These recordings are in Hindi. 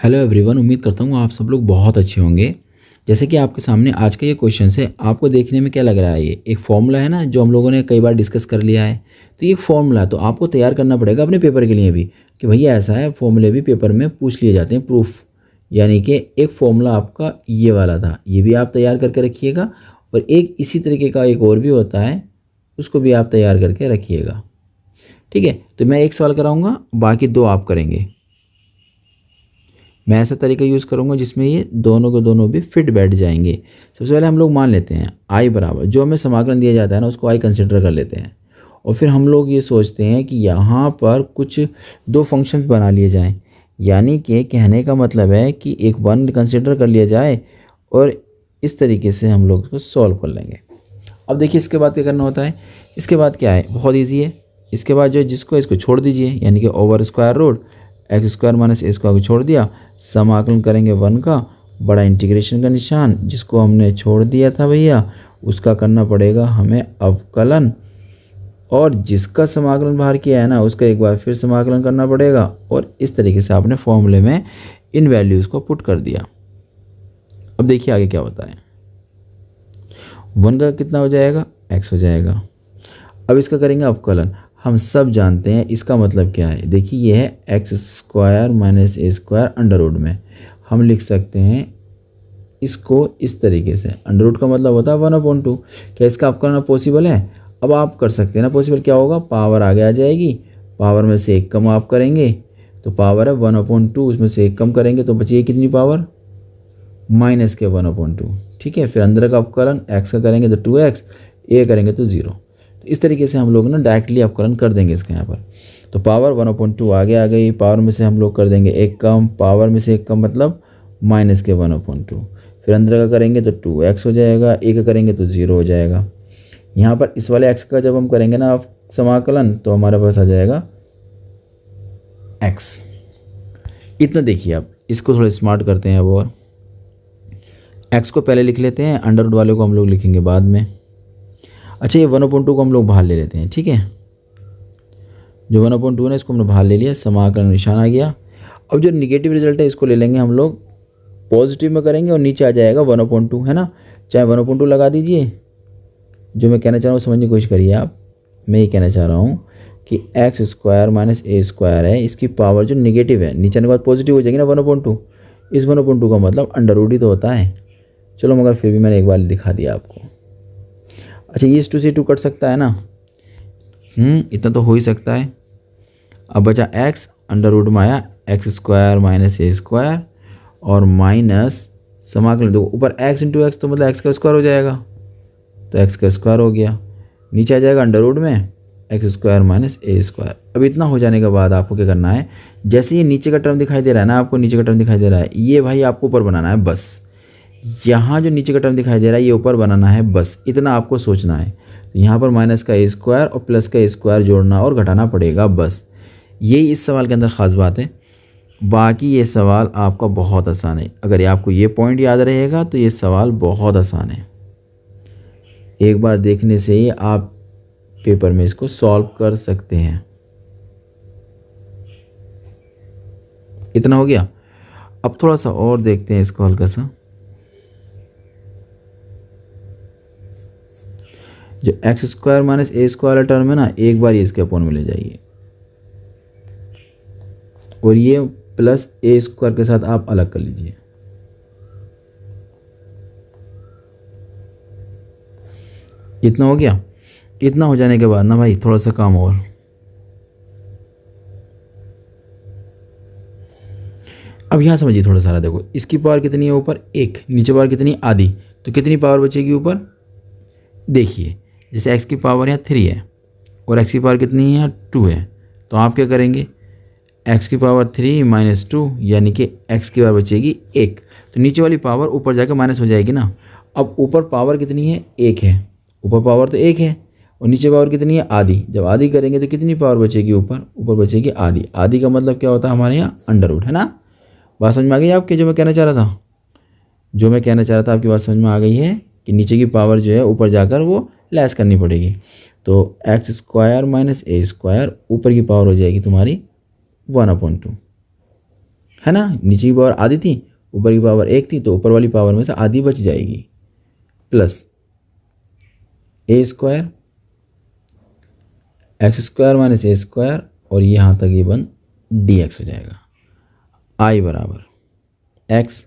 हेलो एवरीवन, उम्मीद करता हूँ आप सब लोग बहुत अच्छे होंगे। जैसे कि आपके सामने आज का ये क्वेश्चन है, आपको देखने में क्या लग रहा है? ये एक फॉर्मूला है ना, जो हम लोगों ने कई बार डिस्कस कर लिया है। तो ये फॉर्मूला तो आपको तैयार करना पड़ेगा अपने पेपर के लिए भी, कि भैया ऐसा है। फॉर्मूले भी पेपर में पूछ लिए जाते हैं, प्रूफ। यानी कि एक फॉर्मूला आपका ये वाला था, ये भी आप तैयार करके रखिएगा। और एक इसी तरीके का एक और भी होता है, उसको भी आप तैयार करके रखिएगा। ठीक है, तो मैं एक सवाल कराऊंगा, बाकी दो आप करेंगे। मैं ऐसा तरीका यूज़ करूँगा जिसमें ये दोनों के दोनों भी फिट बैठ जाएंगे। सबसे पहले हम लोग मान लेते हैं आई बराबर, जो हमें समाकलन दिया जाता है ना, उसको आई कंसिडर कर लेते हैं। और फिर हम लोग ये सोचते हैं कि यहाँ पर कुछ दो फंक्शंस बना लिए जाएं। यानी कि कहने का मतलब है कि एक वन कंसिडर कर लिया जाए और इस तरीके से हम लोग इसको सॉल्व कर लेंगे। अब देखिए इसके बाद क्या करना होता है। इसके बाद क्या है, बहुत ईजी है। इसके बाद जो है जिसको इसको छोड़ दीजिए, यानी कि over square root x square minus a square को छोड़ दिया, समाकलन करेंगे वन का, बड़ा इंटीग्रेशन का निशान जिसको हमने छोड़ दिया था भैया, उसका करना पड़ेगा हमें अवकलन। और जिसका समाकलन बाहर किया है ना, उसका एक बार फिर समाकलन करना पड़ेगा। और इस तरीके से आपने फॉर्मूले में इन वैल्यूज़ को पुट कर दिया। अब देखिए आगे क्या होता है। वन का कितना हो जाएगा, एक्स हो जाएगा। अब इसका करेंगे अवकलन। हम सब जानते हैं इसका मतलब क्या है। देखिए ये है x square minus a square under root में। हम लिख सकते हैं इसको इस तरीके से। अंडर रूट का मतलब होता है 1/2। क्या इसका अवकलन पॉसिबल है? अब आप कर सकते हैं ना। पॉसिबल क्या होगा, पावर आगे आ जाएगी, पावर में से एक कम आप करेंगे तो पावर है 1/2, उसमें से एक कम करेंगे तो बचिए कितनी पावर, माइनस के 1/2। ठीक है, फिर अंदर का अवकलन एक्स का करेंगे तो 2x, ए करेंगे तो 0। तो इस तरीके से हम लोग ना डायरेक्टली अवकलन कर देंगे इसके यहाँ पर। तो पावर 1/2 आगे आ गई, पावर में से हम लोग कर देंगे एक कम, पावर में से एक कम मतलब माइनस के 1/2। फिर अंदर का करेंगे तो 2x हो जाएगा, ए का करेंगे तो 0 हो जाएगा। यहाँ पर इस वाले x का जब हम करेंगे ना समाकलन, तो हमारे पास आ जाएगा x। इतना देखिए, आप इसको थोड़ा स्मार्ट करते हैं अब। और x को पहले लिख लेते हैं, अंडर रूट वाले को हम लोग लिखेंगे बाद में। अच्छा, ये 1/2 को हम लोग बाहर ले लेते हैं। ठीक है, जो 1/2 है ना, इसको हमने बाहर ले लिया, समाकलन निशान आ गया। अब जो निगेटिव रिजल्ट है इसको ले लेंगे हम लोग, पॉजिटिव में करेंगे और नीचे आ जाएगा 1/2, है ना। चाहे 1/2 लगा दीजिए। जो मैं कहना चाह रहा हूँ समझने की कोशिश करिए आप। मैं ये कहना चाह रहा हूँ कि x square minus a square है, इसकी पावर जो निगेटिव है, नीचे आने के बाद पॉजिटिव हो जाएगी ना 1/2। इस 1/2 का मतलब अंडर रूट ही तो होता है। चलो, मगर फिर भी मैंने एक बार दिखा दिया आपको। अच्छा, ये 2 से 2 कट सकता है ना, इतना तो हो ही सकता है। अब बचा x, अंडर रूट में आया x square minus a square और माइनस समाकलन दो ऊपर x इंटू एक्स, तो मतलब x का स्क्वायर हो जाएगा, तो x का स्क्वायर हो गया। नीचे आ जाएगा अंडर रूट में x square minus a square. अब इतना हो जाने के बाद आपको क्या करना है, जैसे ये नीचे का टर्म दिखाई दे रहा है ना, आपको नीचे का टर्म दिखाई दे रहा है, ये भाई आपको ऊपर बनाना है बस। यहाँ जो नीचे का टर्म दिखाई दे रहा है ये ऊपर बनाना है बस, इतना आपको सोचना है। तो यहाँ पर माइनस का ए स्क्वायर और प्लस का ए स्क्वायर जोड़ना और घटाना पड़ेगा बस। यही इस सवाल के अंदर ख़ास बात है। बाकी ये सवाल आपका बहुत आसान है। अगर आपको ये पॉइंट याद रहेगा तो ये सवाल बहुत आसान है। एक बार देखने से ही आप पेपर में इसको सॉल्व कर सकते हैं। इतना हो गया। अब थोड़ा सा और देखते हैं इसको हल्का सा। जो x square minus a square वाला टर्म है ना, एक बार ये इसके अपोन में ले जाइए और ये प्लस ए स्क्वायर के साथ आप अलग कर लीजिए। इतना हो गया। इतना हो जाने के बाद ना भाई थोड़ा सा काम और। अब यहाँ समझिए थोड़ा सारा, देखो इसकी पावर कितनी है ऊपर, एक, नीचे पावर कितनी, आधी, तो कितनी पावर बचेगी ऊपर। देखिए जैसे x की पावर यहाँ 3 है और x की पावर कितनी है, 2 है, तो आप क्या करेंगे, x की पावर 3 माइनस 2, यानी कि x की पावर बचेगी 1। तो नीचे वाली पावर ऊपर जाकर माइनस हो जाएगी ना। अब ऊपर पावर कितनी है, 1 है, ऊपर पावर तो 1 है और नीचे पावर कितनी है, आधी। जब आधी करेंगे तो कितनी पावर बचेगी ऊपर, ऊपर बचेगी आधी। आधी का मतलब क्या होता है हमारे यहाँ, अंडर रूट, है ना। बात समझ में आ गई आपके, जो मैं कहना चाह रहा था। जो मैं कहना चाह रहा था आपकी बात समझ में आ गई है कि नीचे की पावर जो है ऊपर जाकर वो लेस करनी पड़ेगी। तो x square minus a square, ऊपर की पावर हो जाएगी तुम्हारी 1/2। है ना। नीचे की पावर आधी थी, ऊपर की पावर 1 थी, तो ऊपर वाली पावर में से आधी बच जाएगी, plus A square x square minus a square, और यहाँ तक ये बन डी एक्स हो जाएगा। आई बराबर x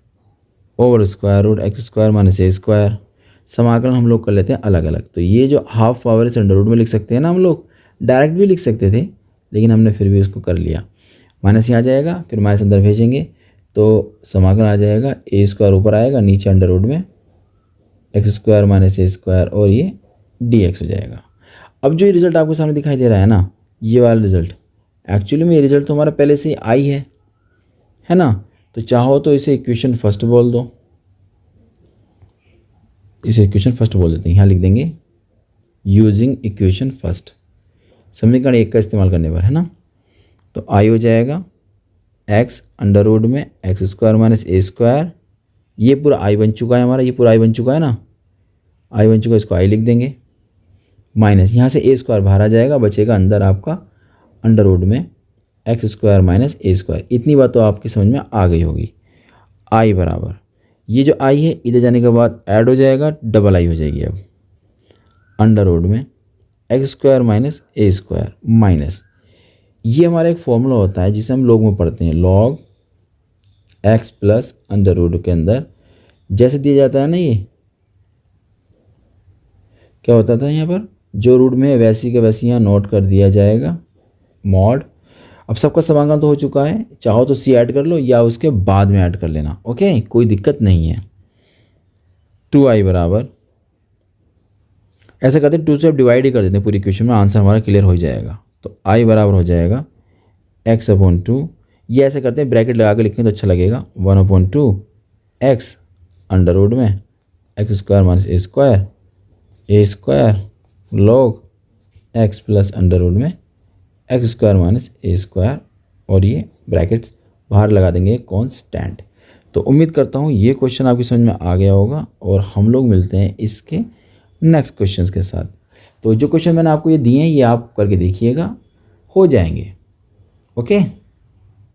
over square root x square minus a square. समाकलन हम लोग कर लेते हैं अलग अलग। तो ये जो हाफ पावर इस अंडर रूट में लिख सकते हैं ना, हम लोग डायरेक्ट भी लिख सकते थे, लेकिन हमने फिर भी उसको कर लिया। माइनस यहाँ आ जाएगा, फिर माइनस अंदर भेजेंगे तो समाकलन आ जाएगा, ए स्क्वायर ऊपर आएगा, नीचे अंडर रूट में x square minus a square, और ये डी एक्स हो जाएगा। अब जो ये रिजल्ट आपके सामने दिखाई दे रहा है ना, ये वाला रिजल्ट, एक्चुअली में ये रिजल्ट तो हमारा पहले से ही आई है ना। तो चाहो तो इसे इक्वेशन फर्स्ट बोल दो, इसे इक्वेशन फर्स्ट बोल देते हैं। यहाँ लिख देंगे यूजिंग इक्वेशन फर्स्ट, समीकरण 1 का इस्तेमाल करने पर, है ना। तो आई हो जाएगा एक्स अंडर रूट में x square minus a square, ये पूरा आई बन चुका है हमारा, ये पूरा आई बन चुका है ना, आई बन चुका है, इसको आई लिख देंगे, माइनस यहाँ से ए स्क्वायर बाहर आ जाएगा, बचेगा अंदर आपका अंडर रूट में x square minus a square. इतनी बात तो आपकी समझ में आ गई होगी। आई बराबर ये जो आई है इधर जाने के बाद ऐड हो जाएगा, डबल आई हो जाएगी अब अंडर रूट में x square minus a square minus, ये हमारा एक फॉर्मूला होता है जिसे हम लॉग में पढ़ते हैं, log X plus under root के अंदर जैसे दिया जाता है ना, ये क्या होता था यहाँ पर, जो रूट में वैसी के वैसी यहाँ नोट कर दिया जाएगा मॉड। अब सबका समाकलन तो हो चुका है, चाहो तो सी ऐड कर लो या उसके बाद में ऐड कर लेना, ओके, कोई दिक्कत नहीं है। 2i बराबर ऐसा करते हैं 2 से अब डिवाइड ही कर देते हैं पूरी इक्वेशन में, आंसर हमारा क्लियर हो जाएगा। तो i बराबर हो जाएगा x/2, ये ऐसे करते हैं ब्रैकेट लगा के लिखें तो अच्छा लगेगा, 1/2 x अंडर रूट में x square minus a square log x plus under root में x square minus a square, और ये ब्रैकेट्स बाहर लगा देंगे कांस्टेंट। तो उम्मीद करता हूँ ये क्वेश्चन आपकी समझ में आ गया होगा, और हम लोग मिलते हैं इसके नेक्स्ट क्वेश्चंस के साथ। तो जो क्वेश्चन मैंने आपको ये दिए हैं ये आप करके देखिएगा, हो जाएंगे, ओके।